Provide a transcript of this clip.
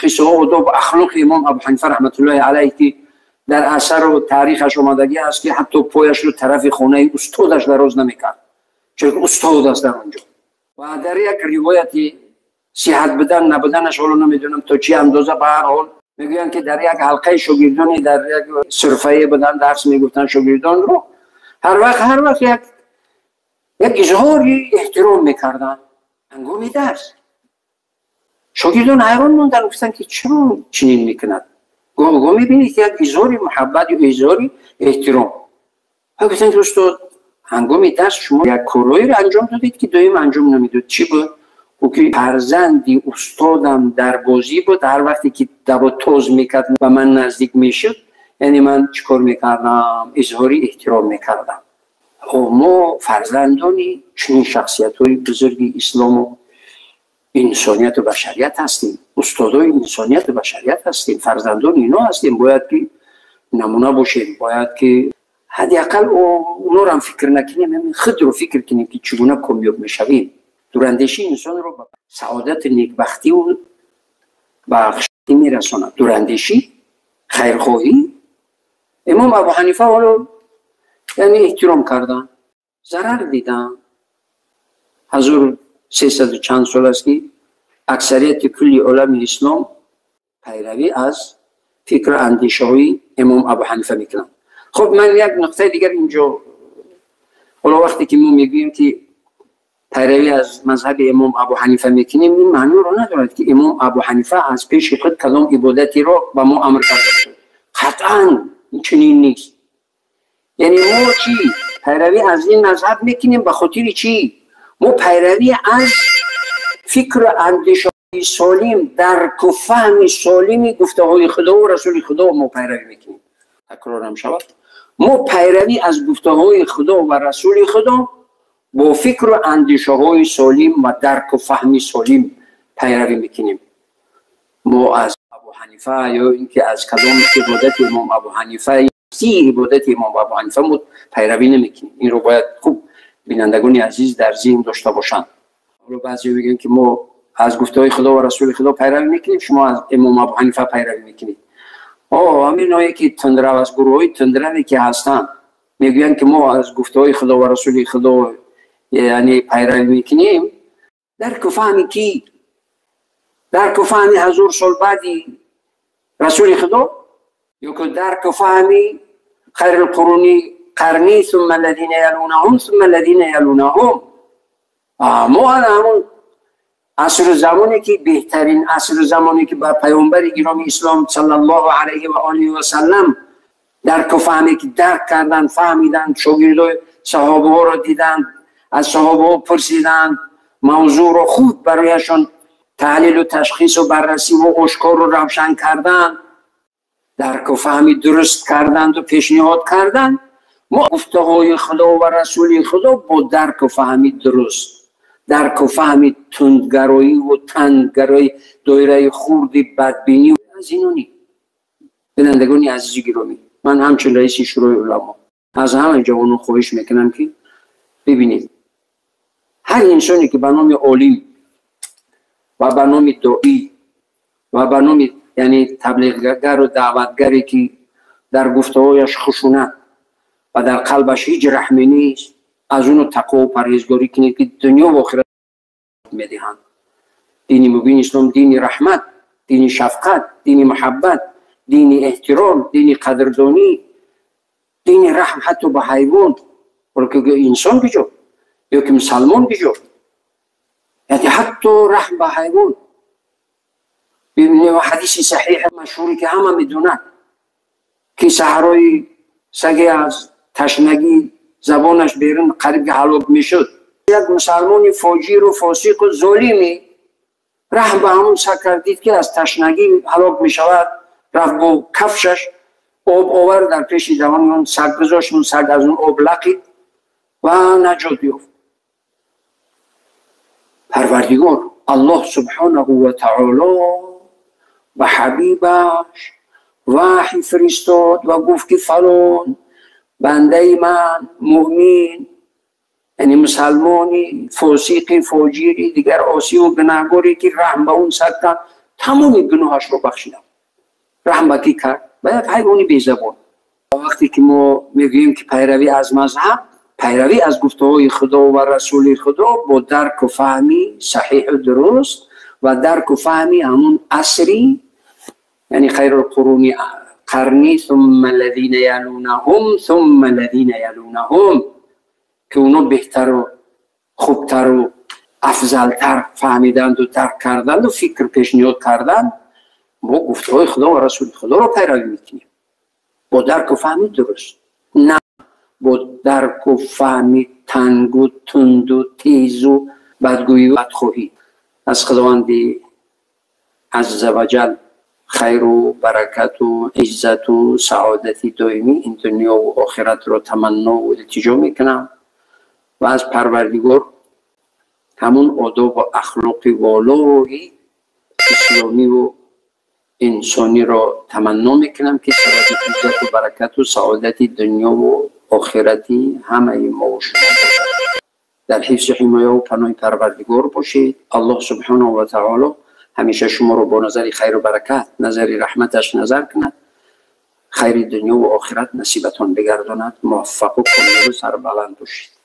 قصه ها و آداب اخلاق امام ابو حنیفه رحمت الله علیه که در اثر و تاریخش آمدگی است که حتی پایش رو طرف خانه استادش دراز نمیکرد، چون که استاد است در اونجا. و در یک روایتی صحت بدن نبودنش حالا نمیدونم تا چی اندازه، به هر حال میگویند که در یک حلقه شاگردانی در یک صرفه بدن درس میگفتن شاگردان رو، هر وقت یک اظهاری احترام میکردن هنگام درس. شاگردان حیران موندن، گفتن که چرا چنین میکند؟ گاه میبینید که یک اظهاری محبت یا اظهاری احترام. گفتن که استاد هنگام درس شما یک کارایی رو انجام دادید که دایم انجام نمیداد. چی بود؟ او که فرزندی استادم در بازی بود، هر وقتی که دبا توز میکرد و من نزدیک میشد، یعنی من چیکار میکردم؟ اظهاری احترام میکردم. ما فرزندانی چنین شخصیت‌های بزرگی اسلام و انسانیت و بشریت هستیم، استادای انسانیت و بشریت هستیم، فرزندان اینا هستیم. باید که نمونه باشیم، باید که حداقل اونا رو هم فکر نکنیم، خود رو فکر کنیم که چگونه کامیاب میشویم. دوراندیشی انسان رو به سعادت نیکبختی و بخشی میرساند. دوراندیشی، خیرخواهی. امام ابو حنیفه رو یعنی احترام کردن، ضرر دیدن. 1300 چند سال است که اکثریت کلی علم اسلام پیروی از فکر اندیشه های امام ابو حنیفه میکنن. خب من یک نقطه دیگر اینجا، حالا وقتی که ما میگوییم که پیروی از مذهب امام ابو حنیفه میکنیم، این معنی رو ندارد که امام ابو حنیفه از پیش خود کدام عبادتی را به ما امر کرده. قطعا چنین نیست. یعنی ما چی؟ پیروی از این مذهب میکنیم به خاطر چی؟ ما پیروی از فکر و اندیشه سالم، درک و فهم سالم گفته های خدا و رسول خدا ما پیروی میکنیم. تکرارم شود، ما پیروی از گفته های خدا و رسول خدا با فکر و اندیشه های سالم و درک و فهم سالم پیروی میکنیم. ما از ابو حنیفه یا اینکه از کدام عبادت امام ابو حنیفه عبادت امام ابو حنیفه ما پیروی نمیکنیم. این رو باید خوب بینندگان عزیز در ذهن داشته باشند. حالا بعضی میگن که ما از گفته های خدا و رسول خدا پیروی میکنیم، شما از امام ابو حنیفه پیروی میکنید. همین هایی که تندرو از گروه های تندروی که هستن میگوین که ما از گفته های خدا و رسول خدا یعنی پیروی میکنیم. درک و فهمی کی؟ درک و فهمی 1000 سال بعدی رسول خدا، یا که درک و فهمی خیر القرونی قرنی ثم الذین یلونهم ثم الذین یلونهم. ما همون عصر زمانی که بهترین عصر زمانی که بر پیامبر گرامی اسلام صلی الله علیه و آله و سلم درک و فهمی که درک کردن، فهمیدن، شاگردای صحابه ها را دیدن، از صحابه ها پرسیدن، موضوع را خوب برایشان تحلیل و تشخیص و بررسی و آشکار و روشن کردن، درک و فهمی درست کردند و پیشنهاد کردند. ما گفته های خدا و رسول خدا با درک و فهمی درست، درک و فهمی تندگرایی و تندگرایی، دایره خوردی بدبینی و از اینو نی. بینندگانی عزیزی گرامی، من همچون رئیس شورای علما از همه جوانان خواهش میکنم که ببینید هر انسانی که به نام عالم و به نام داعی و به نام یعنی تبلیغگر و دعوتگری که در گفته‌هایش خشونت و در قلبش هیچ رحمی نیست، از اونو تقوا و پرهیزگاری کنید که دنیا و آخرت میدهند. دین مبین اسلام دین رحمت، دین شفقت، دین محبت، دین احترام، دین قدردانی، دین رحم حتی به حیوان، بلکه انسان بجو یا که مسلمان بجو، یعنی حتی رحم به حیوان. ببینید حدیث صحیح مشهوری که همه میدونن که صحرای سگی از تشنگی زبانش بیرون قریب که هلاک میشد، یک مسلمان فاجر و فاسق و ظالمی رحم به همون سگ کردید که از تشنگی هلاک میشود، رفت با کفشش آب آورد در پیش جوان اون سگ گذاشت، اون سگ از اون آب لقید و نجات یافت. پروردگار الله سبحانه و تعالی و حبیبش وحی فرستاد و گفت که فلان بنده من مؤمن، یعنی مسلمانی فاسقی فاجری دیگر عاصی و گناهکاری که رحم به اون سگ تمام گناهاش رو بخشیدم، رحمتی کرد و یک حیوانی بی‌زبان. وقتی که ما میگوییم که پیروی از مذهب، پیروی از گفته‌های خدا و رسول خدا با درک و فهمی صحیح و درست و درک و فهمی همون عصری، یعنی خیر القرون قرنی ثم الذین یلونهم ثم الذین یلونهم، که اونا بهتر و خوبتر و افضلتر فهمیدند و درک کردند و فکر پیشنهاد کردند. ما گفته‌های خدا و رسول خدا رو پیروی میکنیم با درک و فهمی درست، نه با درک و فهمی تنگ و تند و تیز و بدگویی و بدخواهی. از خداوند عز و جل خیر و برکت و عزت و سعادتی دائمی این دنیا و آخرت رو تمنا و التجا میکنم و از پروردگار همون آداب و اخلاق والای اسلامی و انسانی را تمنا میکنم که سبب عزت و برکت و سعادت دنیا و آخرتی همه ما و شما باشد. در حفظ حمایه و پناه پروردگار باشید. الله سبحانه و تعالی همیشه شما رو با نظر خیر و برکت، نظر رحمتش نظر کند، خیر دنیا و آخرت نصیبتان بگرداند. موفق و کامیاب و سربلند باشید.